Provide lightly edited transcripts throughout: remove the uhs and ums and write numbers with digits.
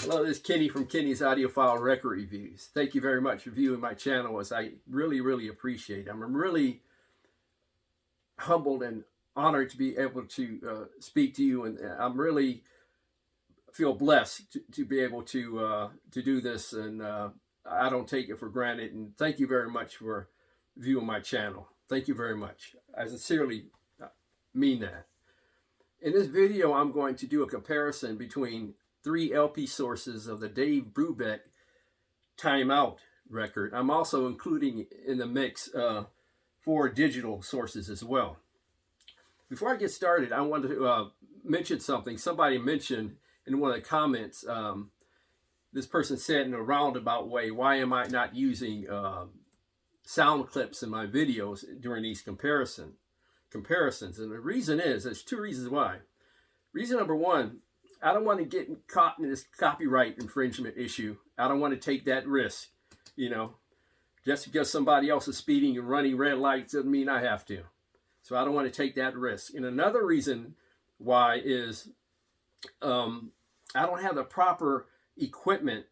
Hello, this is Kenny from Kenny's Audiophile Record Reviews. Thank you very much for viewing my channel, as I really appreciate it. I'm really humbled and honored to be able to speak to you, and I'm really feel blessed to be able to do this, and I don't take it for granted. And thank you very much for viewing my channel. Thank you very much. I sincerely mean that. In this video, I'm going to do a comparison between 3 LP sources of the Dave Brubeck Time Out record. I'm also including in the mix 4 digital sources as well. Before I get started, I want to mention something. Somebody mentioned in one of the comments, this person said in a roundabout way, why am I not using sound clips in my videos during these comparisons? And the reason is, there's 2 reasons why. Reason number 1, I don't want to get caught in this copyright infringement issue. I don't want to take that risk. You know, just because somebody else is speeding and running red lights doesn't mean I have to. So I don't want to take that risk. And another reason why is I don't have the proper equipment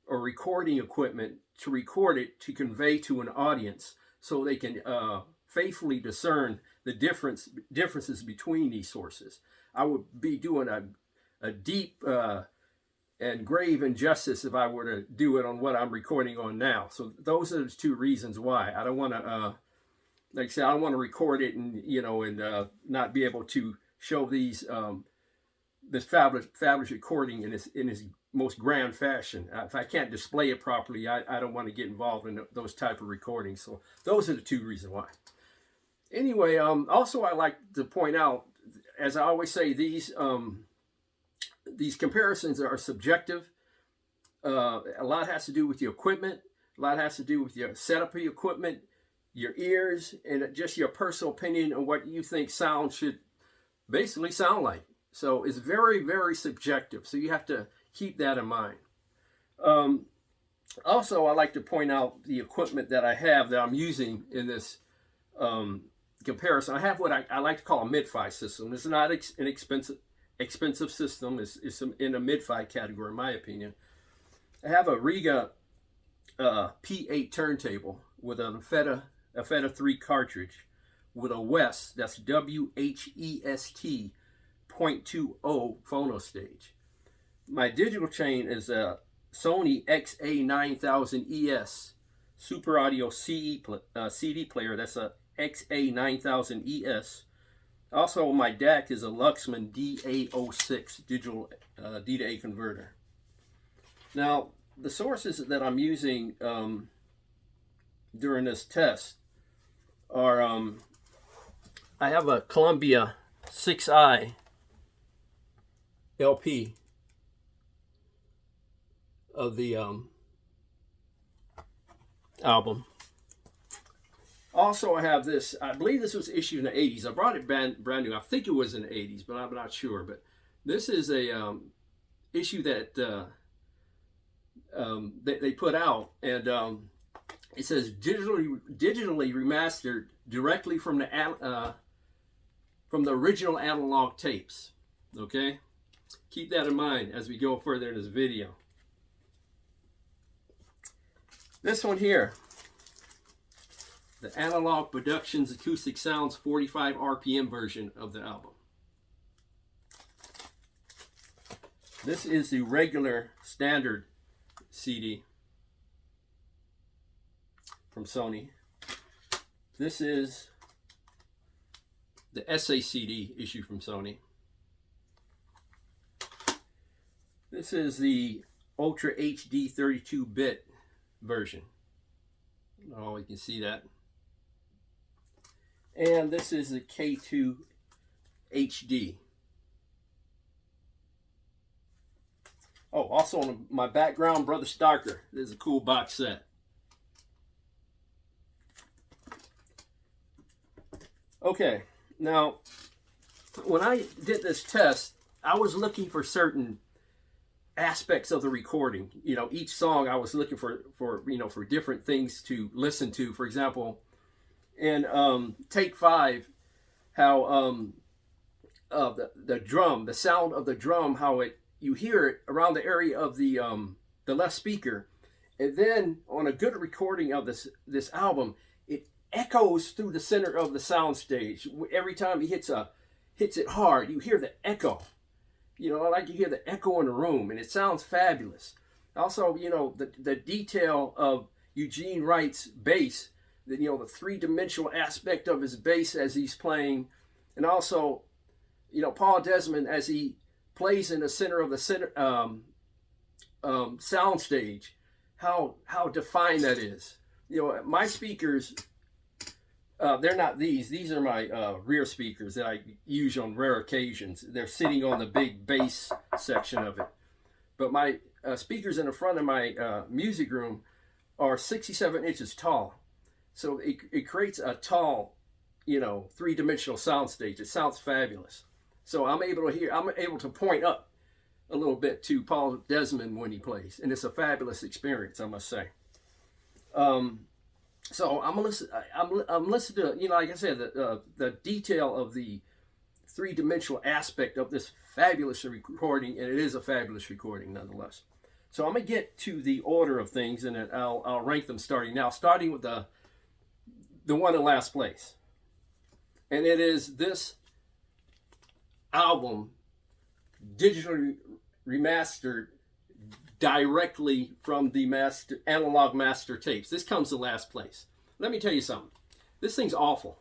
or recording equipment to record it to convey to an audience so they can faithfully discern the differences between these sources. I would be doing a deep and grave injustice if I were to do it on what I'm recording on now. So those are the 2 reasons why. I don't want to, like I said, I don't want to record it and, you know, and not be able to show these this fabulous recording in its most grand fashion. If I can't display it properly, I don't want to get involved in those type of recordings. So those are the 2 reasons why. Anyway, also I like to point out, as I always say, these comparisons are subjective. A lot has to do with your equipment. A lot has to do with your setup of your equipment, your ears, and just your personal opinion on what you think sound should basically sound like. So it's very subjective. So you have to keep that in mind. Also, I like to point out the equipment that I have that I'm using in this comparison. I have what I like to call a mid-fi system. It's not an expensive system. It's in a mid-fi category, in my opinion. I have a Riga P8 turntable with a Feta 3 cartridge with a West, that's WHEST 0.20 phono stage. My digital chain is a Sony XA9000ES Super Audio CD player. That's a XA9000ES. Also, my DAC is a Luxman DA06 digital D-to-A converter. Now, the sources that I'm using during this test are, I have a Columbia 6i LP of the album. Also, I have this, I believe this was issued in the 80s. I brought it brand new. I think it was in the 80s, but I'm not sure. But this is a issue that they put out, and it says digitally remastered directly from the original analog tapes. Okay, keep that in mind as we go further in this video. This one here, the Analog Productions Acoustic Sounds 45 RPM version of the album. This is the regular standard CD from Sony. This is the SACD issue from Sony. This is the Ultra HD 32-bit version. Oh, you can see that. And this is the K2 HD. Oh, also on my background, Brother Starker. This is a cool box set. Okay, now when I did this test, I was looking for certain aspects of the recording. You know, each song I was looking for different things to listen to. For example, in take 5, how the drum, the sound of the drum, how it you hear it around the area of the left speaker, and then on a good recording of this album, it echoes through the center of the soundstage. Every time he hits it hard, you hear the echo. Like you hear the echo in the room, and it sounds fabulous. Also, the detail of Eugene Wright's bass, the three-dimensional aspect of his bass as he's playing, and also, Paul Desmond as he plays in the center of the soundstage, how defined that is. My speakers, they're not these. These are my rear speakers that I use on rare occasions. They're sitting on the big bass section of it. But my speakers in the front of my music room are 67 inches tall. So it creates a tall, three-dimensional soundstage. It sounds fabulous. So I'm able to point up a little bit to Paul Desmond when he plays, and it's a fabulous experience, I must say. So I'm listening to, like I said, the detail of the three-dimensional aspect of this fabulous recording, and it is a fabulous recording nonetheless. So I'm gonna get to the order of things, and then I'll rank them starting with the one in last place, and it is this album, digitally remastered directly from the analog master tapes. This comes in last place. Let me tell you something. This thing's awful.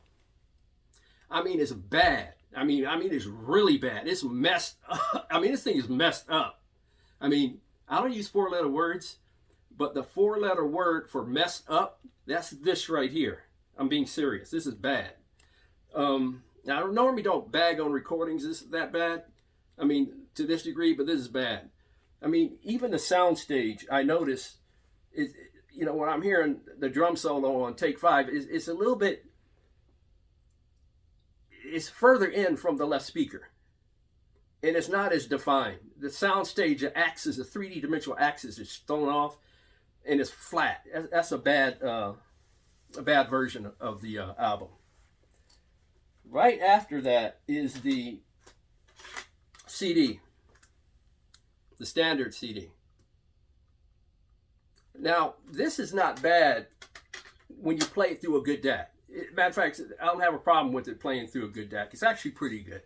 I mean, it's bad. I mean, it's really bad. It's messed up. I mean, this thing is messed up. I mean, I don't use four-letter words, but the four-letter word for messed up, that's this right here. I'm being serious. This is bad. Now, I normally don't bag on recordings that bad. I mean, to this degree, but this is bad. I mean, even the soundstage, I notice, when I'm hearing the drum solo on take 5, it's a little bit, it's further in from the left speaker. And it's not as defined. The soundstage axis, the 3D dimensional axis is thrown off, and it's flat. That's a bad version of the album. Right after that is the CD, the standard CD. Now, this is not bad when you play it through a good DAC. Matter of fact, I don't have a problem with it playing through a good DAC. It's actually pretty good.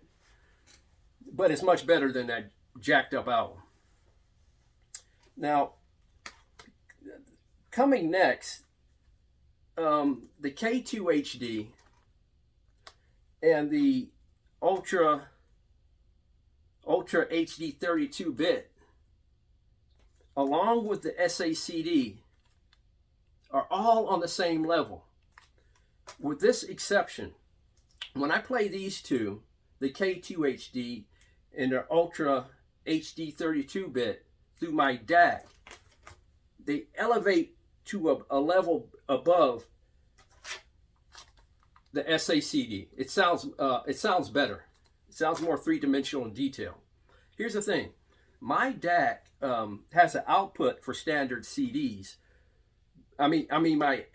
But it's much better than that jacked up album. Now, coming next, the K2 HD and the Ultra HD 32-bit, along with the SACD, are all on the same level. With this exception, when I play these two, the K2 HD and the Ultra HD 32-bit through my DAC, they elevate to a level above the SACD. It sounds better. It sounds more three-dimensional in detail. Here's the thing. My DAC has an output for standard CDs. I mean my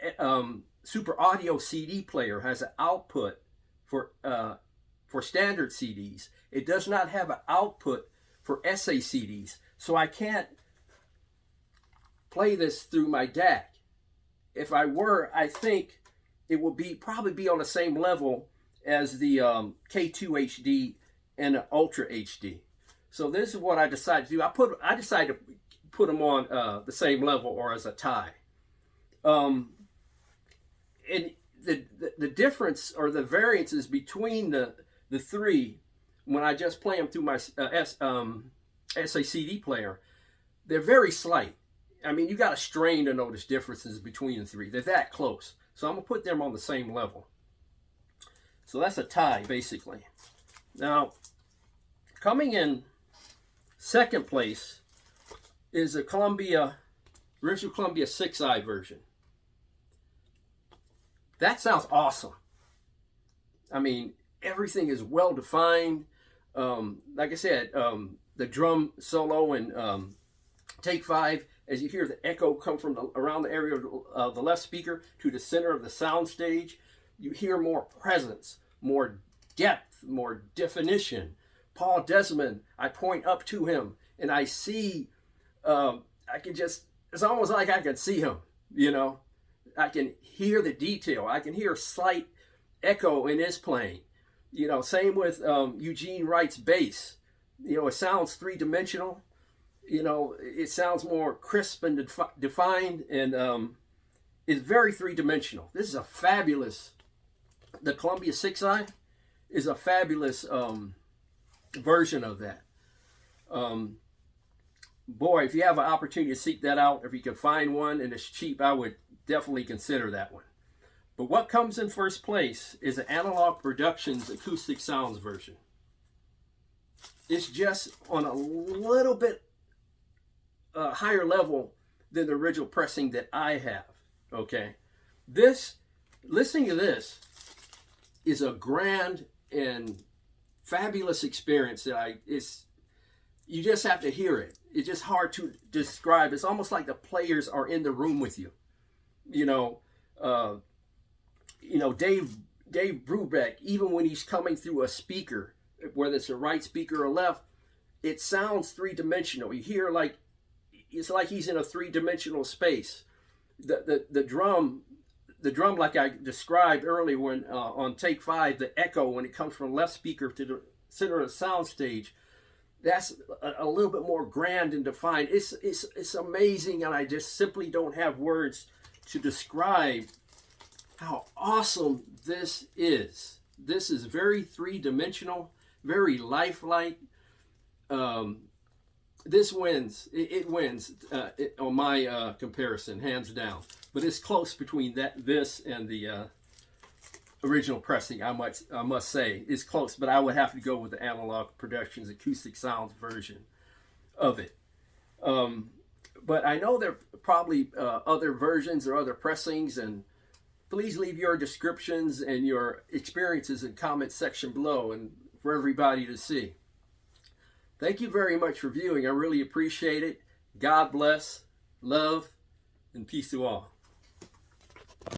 Super Audio CD player has an output for standard CDs. It does not have an output for SACDs, so I can't play this through my DAC. If I were, I think it would probably be on the same level as the K2 HD and the Ultra HD. So this is what I decided to do. I decided to put them on the same level or as a tie. And the difference or the variances between the three, when I just play them through my SACD player, they're very slight. I mean, you got to strain to notice differences between the three. They're that close. So I'm going to put them on the same level. So that's a tie, basically. Now, coming in second place is a original Columbia 6i version. That sounds awesome. I mean, everything is well defined. Like I said, the drum solo and take 5, as you hear the echo come from around the area of the left speaker to the center of the sound stage, you hear more presence, more depth, more definition. Paul Desmond, I point up to him, and I see, I can just, it's almost like I can see him, you know. I can hear the detail. I can hear slight echo in his playing. You know, same with Eugene Wright's bass. You know, it sounds three-dimensional. You know, it sounds more crisp and defined, and it's very three-dimensional. This is a fabulous, the Columbia 6i is a fabulous version of that. Boy, if you have an opportunity to seek that out, if you can find one and it's cheap, I would definitely consider that one. But what comes in first place is an Analog Productions acoustic sounds version. It's just on a little bit higher level than the original pressing that I have. Okay, this, listening to this is a grand and fabulous experience that you just have to hear it. It's just hard to describe. It's almost like the players are in the room with you. You know, Dave Brubeck, even when he's coming through a speaker, whether it's a right speaker or left, it sounds three-dimensional. You hear like, it's like he's in a three-dimensional space. The drum, like I described earlier when on take 5, the echo when it comes from left speaker to the center of the sound stage, that's a little bit more grand and defined. It's amazing, and I just simply don't have words to describe how awesome this is. This is very three-dimensional, very lifelike. This wins. It wins on my comparison, hands down. But it's close between this and the original pressing. I must say it's close, but I would have to go with the Analog Productions acoustic sounds version of it. But I know there are probably other versions or other pressings, and please leave your descriptions and your experiences in the comment section below, and for everybody to see. Thank you very much for viewing. I really appreciate it. God bless, love, and peace to all.